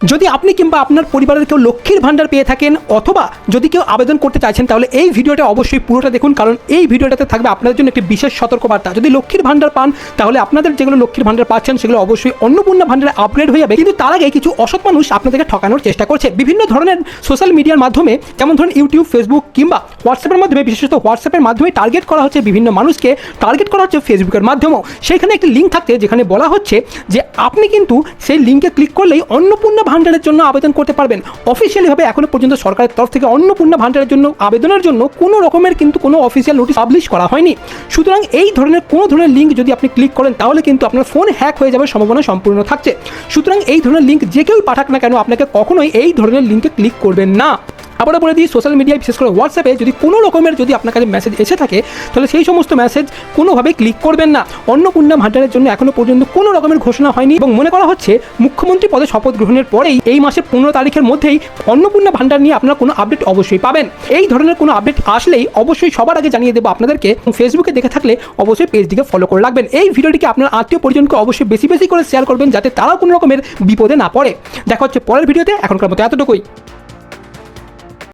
যদি আপনি কিংবা আপনার পরিবারের কেউ লক্ষ্মীর ভান্ডার পেয়ে থাকেন অথবা যদি কেউ আবেদন করতে চাইছেন তাহলে এই ভিডিওটা অবশ্যই পুরোটা দেখুন, কারণ এই ভিডিওটাতে থাকবে আপনাদের জন্য একটি বিশেষ সতর্কবার্তা। যদি লক্ষ্মীর ভান্ডার পান তাহলে আপনাদের যেগুলো লক্ষ্মীর ভান্ডার পাচ্ছেন সেগুলো অবশ্যই অন্নপূর্ণা ভান্ডারে আপগ্রেড হয়ে যাবে, কিন্তু তার আগে কিছু অসৎ মানুষ আপনাদেরকে ঠকানোর চেষ্টা করছে বিভিন্ন ধরনের সোশ্যাল মিডিয়ার মাধ্যমে, যেমন ধরুন ইউটিউব, ফেসবুক কিংবা হোয়াটসঅ্যাপের মাধ্যমে। বিশেষত হোয়াটসঅ্যাপের মাধ্যমে টার্গেট করা হচ্ছে বিভিন্ন মানুষকে, টার্গেট করা হচ্ছে ফেসবুকের মাধ্যমেও। সেখানে একটি লিঙ্ক থাকতে যেখানে বলা হচ্ছে যে আপনি কিন্তু সেই লিঙ্কে ক্লিক করলেই অন্নপূর্ণা ভান্ডারের জন্য আবেদন করতে পারবেন। অফিসিয়ালিভাবে এখনো পর্যন্ত সরকারের তরফ থেকে অন্নপূর্ণা ভান্ডারের জন্য আবেদনের জন্য কোনো রকমের কিন্তু কোনো অফিসিয়াল নোটিশ পাবলিশ করা হয়নি। সুতরাং এই ধরনের কোনো ধরনের লিঙ্ক যদি আপনি ক্লিক করেন তাহলে কিন্তু আপনার ফোন হ্যাক হয়ে যাওয়ার সম্ভাবনা সম্পূর্ণ থাকছে। সুতরাং এই ধরনের লিঙ্ক যে কেউ পাঠাক না কেন আপনাকে কখনোই এই ধরনের লিঙ্কে ক্লিক করবেন না। আবারও বলে দিই, সোশ্যাল মিডিয়ায় বিশেষ করে হোয়াটসঅ্যাপে যদি কোনো রকমের যদি আপনার কাছে মেসেজ এসে থাকে তাহলে সেই সমস্ত মেসেজ কোনোভাবেই ক্লিক করবেন না। অন্নপূর্ণা ভান্ডারের জন্য এখনও পর্যন্ত কোনো রকমের ঘোষণা হয়নি এবং মনে করা হচ্ছে মুখ্যমন্ত্রী পদে শপথ গ্রহণের পরেই এই মাসে 15 তারিখের মধ্যেই অন্নপূর্ণা ভান্ডার নিয়ে আপনারা কোনো আপডেট অবশ্যই পাবেন। এই ধরনের কোনো আপডেট আসলেই অবশ্যই সবার আগে জানিয়ে দেবো আপনাদেরকে। ফেসবুকে দেখে থাকলে অবশ্যই পেজটিকে ফলো করে রাখবেন। এই ভিডিওটিকে আপনার আত্মীয় পরিজনকে অবশ্যই বেশি বেশি করে শেয়ার করবেন যাতে তারা কোনো রকমের বিপদে না পড়ে। দেখা হচ্ছে পরের ভিডিওতে, এখনকার মতো এতটুকুই।